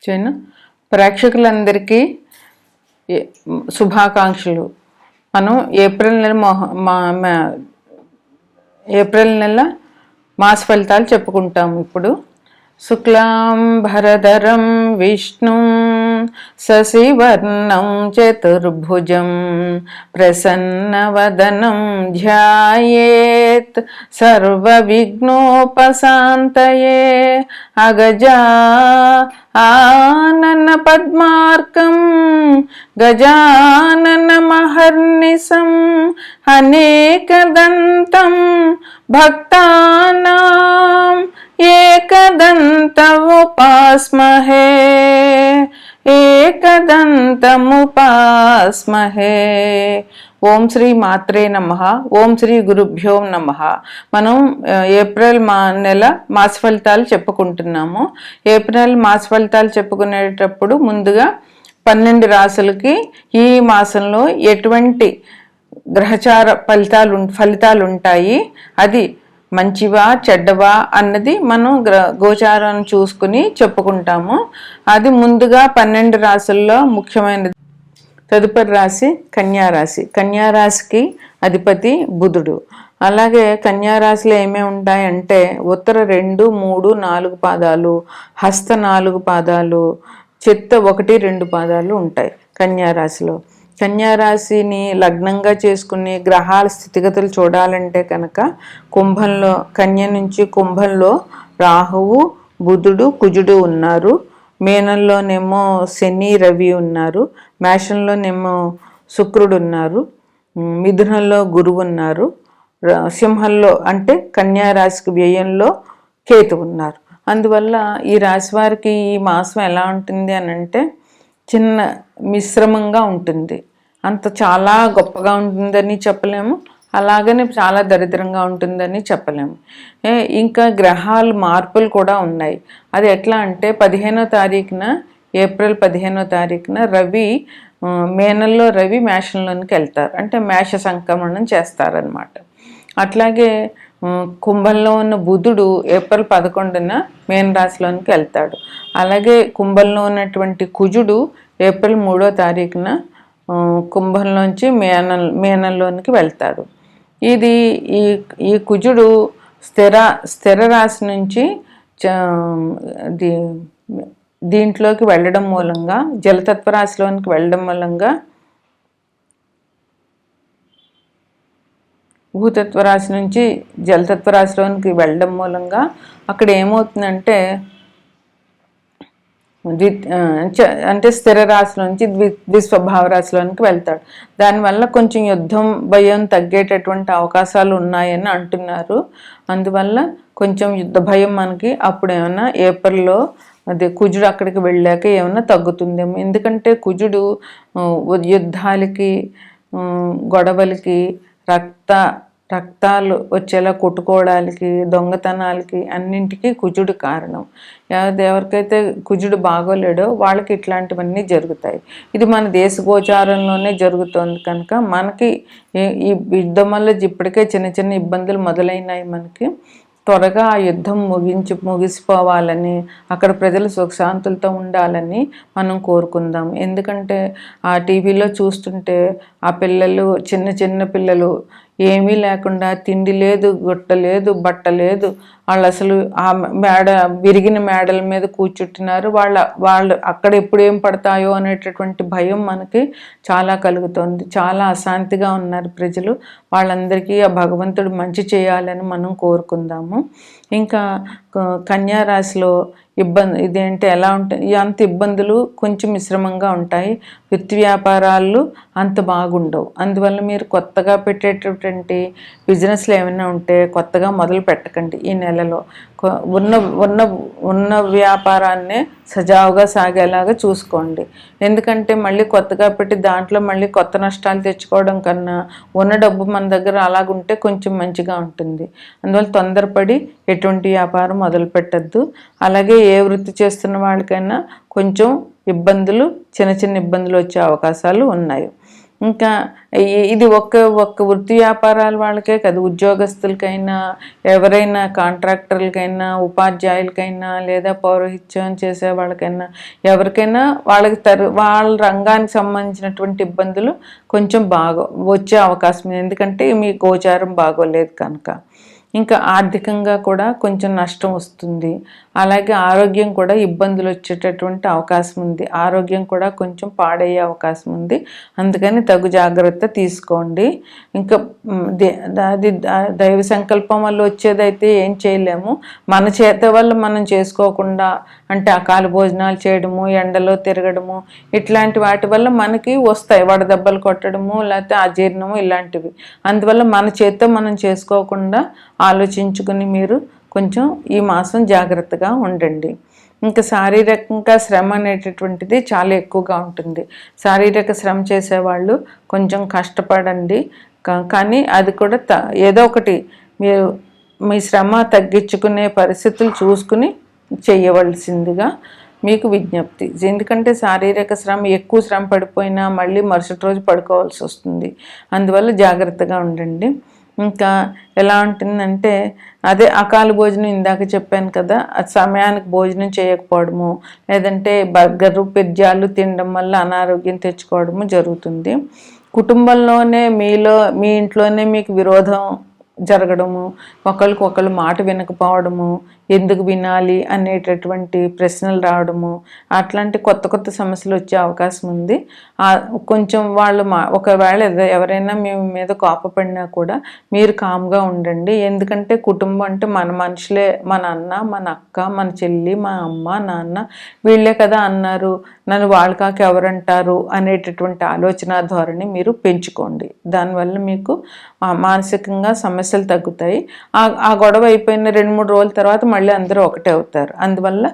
చేయను. ప్రేక్షకులందరికీ శుభాకాంక్షలు. మనం ఏప్రిల్ నెల మాస ఫలితాలు చెప్పుకుంటాము. ఇప్పుడు శుక్లాం భరధరం విష్ణుం శశివర్ణం చతుర్భుజం ప్రసన్నవదనం ధ్యాయేత్ సర్వవిఘ్నోపశాంతయే అగజా ఆనన పద్మార్కం గజానన మహర్నిశం అనేకదంతం భక్తానాం ఏకదంతముపాస్మహే ఏకదంతముపాస్మహే. ఓం శ్రీ మాత్రే నమః. ఓం శ్రీ గురుభ్యో నమః. మనం ఏప్రిల్ నెల మాస ఫలితాలు చెప్పుకుంటున్నాము. ఏప్రిల్ మాస ఫలితాలు చెప్పుకునేటప్పుడు ముందుగా 12 రాసులకి ఈ మాసంలో ఎటువంటి గ్రహచార ఫలితాలు ఉంటాయి, అది మంచివా చెడ్డవా అన్నది మనం గోచారం చూసుకుని చెప్పుకుంటాము. అది ముందుగా 12 రాసుల్లో ముఖ్యమైనది. తదుపరి రాశి కన్యారాశి. కన్యారాశికి అధిపతి బుధుడు. అలాగే కన్యారాశిలో ఏమేమి ఉంటాయంటే ఉత్తర 2, 3, 4 పాదాలు, హస్త 4 పాదాలు, చిత్త 1, 2 పాదాలు ఉంటాయి కన్యారాశిలో. కన్యారాశిని లగ్నంగా చేసుకుని గ్రహాల స్థితిగతులు చూడాలంటే కనుక కన్య నుంచి కుంభంలో రాహువు, బుధుడు, కుజుడు ఉన్నారు. మీనంలోనేమో శని, రవి ఉన్నారు. మేషంలోనేమో శుక్రుడు ఉన్నారు. మిథునంలో గురువు ఉన్నారు. సింహంలో అంటే కన్యారాశికి వ్యయంలో కేతు ఉన్నారు. అందువల్ల ఈ రాశి వారికి ఈ మాసం ఎలా ఉంటుంది అని అంటే చిన్న మిశ్రమంగా ఉంటుంది. అంత చాలా గొప్పగా ఉంటుందని చెప్పలేము, అలాగనే చాలా దరిద్రంగా ఉంటుందని చెప్పలేము. ఇంకా గ్రహాల మార్పులు కూడా ఉన్నాయి. అది ఎట్లా అంటే 15వ తారీఖున ఏప్రిల్ 15వ తారీఖున రవి మేనంలో రవి మేషంలోనికి వెళ్తారు, అంటే మేష సంక్రమణం చేస్తారనమాట. అట్లాగే కుంభంలో ఉన్న బుధుడు ఏప్రిల్ 11న మేన రాశిలోనికి వెళ్తాడు. అలాగే కుంభంలో ఉన్నటువంటి కుజుడు ఏప్రిల్ 3వ తారీఖున కుంభంలోంచి మేనంలోనికి వెళ్తాడు. ఈ కుజుడు స్థిర రాశి నుంచి దీంట్లోకి వెళ్ళడం మూలంగా, జలతత్వ రాశిలోనికి వెళ్ళడం మూలంగా భూతత్వ రాశి నుంచి జలతత్వ రాశిలోనికి వెళ్ళడం మూలంగా అక్కడ ఏమవుతుందంటే అంటే స్థిర రాశి నుంచి ద్విస్వభావ రాశిలోనికి వెళ్తాడు. దానివల్ల కొంచెం యుద్ధం భయం తగ్గేటటువంటి అవకాశాలు ఉన్నాయని అంటున్నారు. అందువల్ల కొంచెం యుద్ధ భయం మనకి అప్పుడు ఏమన్నా ఏప్రిల్లో కుజుడు అక్కడికి వెళ్ళాక ఏమన్నా తగ్గుతుందేమో. ఎందుకంటే కుజుడు యుద్ధాలకి, గొడవలకి, రక్తాలు వచ్చేలా కొట్టుకోవడానికి, దొంగతనాలకి అన్నింటికీ కుజుడు కారణం. ఎవరికైతే కుజుడు బాగోలేడో వాళ్ళకి ఇట్లాంటివన్నీ జరుగుతాయి. ఇది మన దేశ గోచారంలోనే జరుగుతుంది కనుక మనకి ఈ యుద్ధం వల్ల ఇప్పటికే చిన్న చిన్న ఇబ్బందులు మొదలైనాయి. మనకి త్వరగా ఆ యుద్ధం ముగిసిపోవాలని, అక్కడ ప్రజలు సుఖశాంతులతో ఉండాలని మనం కోరుకుందాం. ఎందుకంటే ఆ టీవీలో చూస్తుంటే ఆ పిల్లలు, చిన్న చిన్న పిల్లలు ఏమీ లేకుండా, తిండి లేదు, గుట్ట లేదు, బట్ట లేదు, వాళ్ళు అసలు ఆ విరిగిన మేడల మీద కూర్చుంటున్నారు. వాళ్ళు అక్కడ ఎప్పుడు ఏం పడతాయో అనేటటువంటి భయం మనకి చాలా కలుగుతుంది. చాలా అశాంతిగా ఉన్నారు ప్రజలు. వాళ్ళందరికీ ఆ భగవంతుడు మంచి చేయాలని మనం కోరుకుందాము. ఇంకా కన్యారాశిలో ఇదేంటి ఎలా ఉంటాయి, అంత ఇబ్బందులు కొంచెం మిశ్రమంగా ఉంటాయి. వృత్తి వ్యాపారాలు అంత బాగుండవు. అందువల్ల మీరు కొత్తగా పెట్టేటటువంటి బిజినెస్లు ఏమైనా ఉంటే కొత్తగా మొదలు పెట్టకండి. ఈ నెలలో ఉన్న వ్యాపారాన్నే సజావుగా సాగేలాగా చూసుకోండి. ఎందుకంటే మళ్ళీ కొత్తగా పెట్టి దాంట్లో మళ్ళీ కొత్త నష్టాలు తెచ్చుకోవడం కన్నా ఉన్న డబ్బు మన దగ్గర అలాగుంటే కొంచెం మంచిగా ఉంటుంది. అందువల్ల తొందరపడి ఎటువంటి వ్యాపారం మొదలు పెట్టద్దు. అలాగే ఏ వృత్తి చేస్తున్న వాళ్ళకైనా కొంచెం చిన్న చిన్న ఇబ్బందులు వచ్చే అవకాశాలు ఉన్నాయి. ఇంకా ఇది ఒక్క వృత్తి వ్యాపారాల వాళ్ళకే కదా, ఉద్యోగస్తులకైనా, ఎవరైనా కాంట్రాక్టర్లకైనా, ఉపాధ్యాయులకైనా, లేదా పౌరోహిత్యం చేసే వాళ్ళకైనా, ఎవరికైనా వాళ్ళకి వాళ్ళ రంగానికి సంబంధించినటువంటి ఇబ్బందులు కొంచెం వచ్చే అవకాశం, ఎందుకంటే మీ గోచారం బాగోలేదు కనుక. ఇంకా ఆర్థికంగా కూడా కొంచెం నష్టం వస్తుంది. అలాగే ఆరోగ్యం కూడా ఇబ్బందులు వచ్చేటటువంటి అవకాశం ఉంది. ఆరోగ్యం కూడా కొంచెం పాడయ్యే అవకాశం ఉంది. అందుకని తగు జాగ్రత్త తీసుకోండి. ఇంకా అది దైవ సంకల్పం వల్ల వచ్చేదైతే ఏం చేయలేము. మన చేత వల్ల మనం చేసుకోకుండా, అంటే అకాల భోజనాలు చేయడము, ఎండలో తిరగడము, ఇట్లాంటి వాటి వల్ల మనకి వస్తాయి. వడదెబ్బలు కొట్టడము, లేకపోతే అజీర్ణము, ఇలాంటివి. అందువల్ల మన చేత మనం చేసుకోకుండా ఆలోచించుకుని మీరు కొంచెం ఈ మాసం జాగ్రత్తగా ఉండండి. ఇంకా శారీరకంగా శ్రమ అనేటటువంటిది చాలా ఎక్కువగా ఉంటుంది. శారీరక శ్రమ చేసేవాళ్ళు కొంచెం కష్టపడండి, కానీ అది కూడా ఏదో ఒకటి మీరు మీ శ్రమ తగ్గించుకునే పరిస్థితులు చూసుకుని చేయవలసిందిగా మీకు విజ్ఞప్తి. ఎందుకంటే శారీరక శ్రమ ఎక్కువ శ్రమ పడిపోయినా మళ్ళీ మరుసటి రోజు పడుకోవాల్సి వస్తుంది. అందువల్ల జాగ్రత్తగా ఉండండి. ఇంకా ఎలా ఉంటుందంటే, అదే అకాల భోజనం ఇందాక చెప్పాను కదా, సమయానికి భోజనం చేయకపోవడము, లేదంటే బర్గరు, పిజ్జాలు తినడం వల్ల అనారోగ్యం తెచ్చుకోవడము జరుగుతుంది. కుటుంబంలోనే మీ ఇంట్లోనే మీకు విరోధం జరగడము, ఒకళ్ళు మాట వినకపోవడము, ఎందుకు వినాలి అనేటటువంటి ప్రశ్నలు రావడము, అట్లాంటి కొత్త సమస్యలు వచ్చే అవకాశం ఉంది. కొంచెం వాళ్ళు ఒకవేళ ఎవరైనా మీ మీద కోపపడినా కూడా మీరు కామ్గా ఉండండి. ఎందుకంటే కుటుంబం అంటే మన మనుషులే, మన అన్న, మన అక్క, మన చెల్లి, మా అమ్మ, నాన్న, వీళ్ళే కదా అన్నారు, నన్ను వాళ్ళు కాక ఎవరంటారు అనేటటువంటి ఆలోచన ధోరణి మీరు పెంచుకోండి. దానివల్ల మీకు మానసికంగా సమస్యలు తగ్గుతాయి. ఆ గొడవ అయిపోయిన 2-3 రోజుల తర్వాత మళ్ళీ అందరూ ఒకటే అవుతారు. అందువల్ల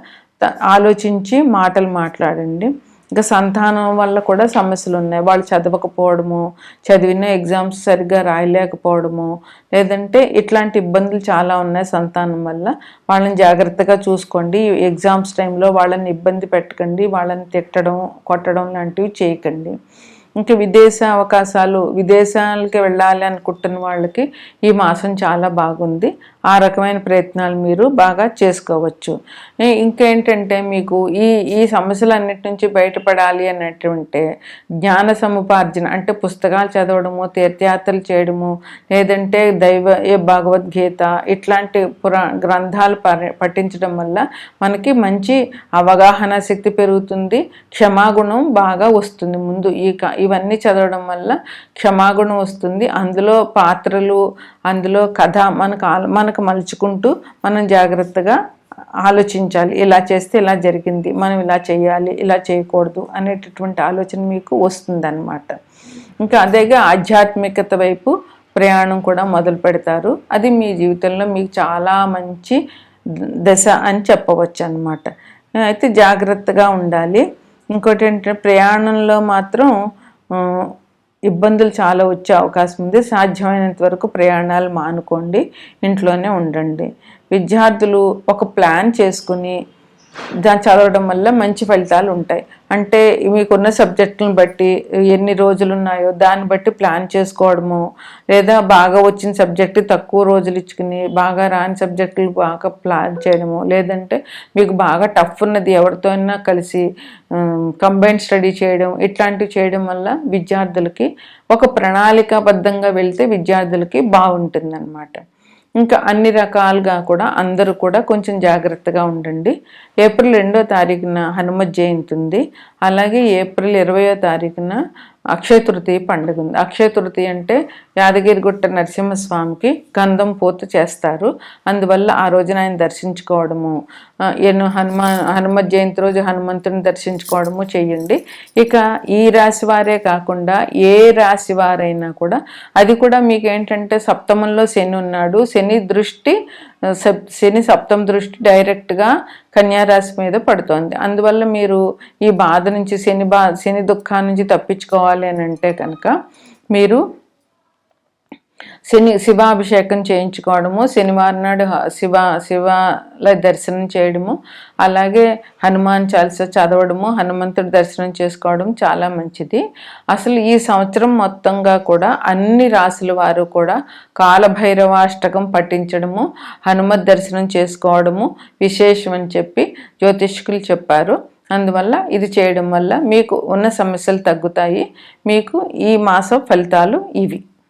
ఆలోచించి మాటలు మాట్లాడండి. ఇంకా సంతానం వల్ల కూడా సమస్యలు ఉన్నాయి. వాళ్ళు చదవకపోవడము, చదివిన ఎగ్జామ్స్ సరిగ్గా రాయలేకపోవడము, లేదంటే ఇట్లాంటి ఇబ్బందులు చాలా ఉన్నాయి సంతానం వల్ల. వాళ్ళని జాగ్రత్తగా చూసుకోండి. ఎగ్జామ్స్ టైంలో వాళ్ళని ఇబ్బంది పెట్టకండి, వాళ్ళని తిట్టడం, కొట్టడం లాంటివి చేయకండి. ఇంకా విదేశాలకి వెళ్ళాలి అనుకుంటున్న వాళ్ళకి ఈ మాసం చాలా బాగుంది. ఆ రకమైన ప్రయత్నాలు మీరు బాగా చేసుకోవచ్చు. ఇంకేంటంటే, మీకు ఈ సమస్యలన్నిటి నుంచి బయటపడాలి అన్నట్టుంటే జ్ఞాన సముపార్జన, అంటే పుస్తకాలు చదవడము, తీర్థయాత్రలు చేయడము, లేదంటే భగవద్గీత ఇట్లాంటి గ్రంథాలు పఠించడం వల్ల మనకి మంచి అవగాహన శక్తి పెరుగుతుంది. క్షమాగుణం బాగా వస్తుంది. ముందు ఇవన్నీ చదవడం వల్ల క్షమాగుణం వస్తుంది. అందులో పాత్రలు, అందులో కథ మనకు మలుచుకుంటూ మనం జాగ్రత్తగా ఆలోచించాలి. ఇలా చేస్తే ఇలా జరిగింది, మనం ఇలా చేయాలి, ఇలా చేయకూడదు అనేటటువంటి ఆలోచన మీకు వస్తుందన్నమాట. ఇంకా అదేగా ఆధ్యాత్మికత వైపు ప్రయాణం కూడా మొదలు పెడతారు. అది మీ జీవితంలో మీకు చాలా మంచి దశ అని చెప్పవచ్చు అన్నమాట. అయితే జాగ్రత్తగా ఉండాలి. ఇంకోటి ఏంటంటే, ప్రయాణంలో మాత్రం ఇబ్బందులు చాలా వచ్చే అవకాశం ఉంది. సాధ్యమైనంత వరకు ప్రయాణాలు మానుకోండి, ఇంట్లోనే ఉండండి. విద్యార్థులు ఒక ప్లాన్ చేసుకుని దాన్ని చదవడం వల్ల మంచి ఫలితాలు ఉంటాయి. అంటే మీకున్న సబ్జెక్టులను బట్టి ఎన్ని రోజులు ఉన్నాయో దాన్ని బట్టి ప్లాన్ చేసుకోవడము, లేదా బాగా వచ్చిన సబ్జెక్టు తక్కువ రోజులు ఇచ్చుకుని బాగా రాని సబ్జెక్టులు బాగా ప్లాన్ చేయడము, లేదంటే మీకు బాగా టఫ్ ఉన్నది ఎవరితో అయినా కలిసి కంబైన్ స్టడీ చేయడం, ఇట్లాంటివి చేయడం వల్ల విద్యార్థులకి ఒక ప్రణాళికాబద్ధంగా వెళ్తే విద్యార్థులకి బాగుంటుంది అన్నమాట. ఇంకా అన్ని రకాలుగా కూడా అందరూ కూడా కొంచెం జాగ్రత్తగా ఉండండి. ఏప్రిల్ 2వ తారీఖున హనుమ జయంతి ఉంది. అలాగే ఏప్రిల్ 20వ తారీఖున అక్షయ తృతీయ పండుగ ఉంది. అక్షయ తృతీయ అంటే యాదగిరిగుట్ట నరసింహస్వామికి గంధం పూత చేస్తారు. అందువల్ల ఆ రోజున ఆయన దర్శించుకోవడము, హనుమ జయంతి రోజు హనుమంతుని దర్శించుకోవడము చేయండి. ఇక ఈ రాశి వారే కాకుండా ఏ రాశి వారైనా కూడా, అది కూడా మీకు ఏంటంటే సప్తమంలో శని ఉన్నాడు. శని సప్తమ దృష్టి డైరెక్ట్గా కన్యారాశి మీద పడుతోంది. అందువల్ల మీరు ఈ బాధ నుంచి, శని దుఃఖాల నుంచి తప్పించుకోవాలి అని అంటే కనుక మీరు శివాభిషేకం చేయించుకోవడము, శనివారం నాడు శివాల దర్శనం చేయడము, అలాగే హనుమాన్ చాలీసా చదవడము, హనుమంతుడి దర్శనం చేసుకోవడం చాలా మంచిది. అసలు ఈ సంవత్సరం మొత్తంగా కూడా అన్ని రాసుల వారు కూడా కాలభైరవాష్టకం పఠించడము, హనుమత్ దర్శనం చేసుకోవడము విశేషం అని చెప్పి జ్యోతిష్కులు చెప్పారు. అందువల్ల ఇది చేయడం వల్ల మీకు ఉన్న సమస్యలు తగ్గుతాయి. మీకు ఈ మాసం ఫలితాలు ఇవి.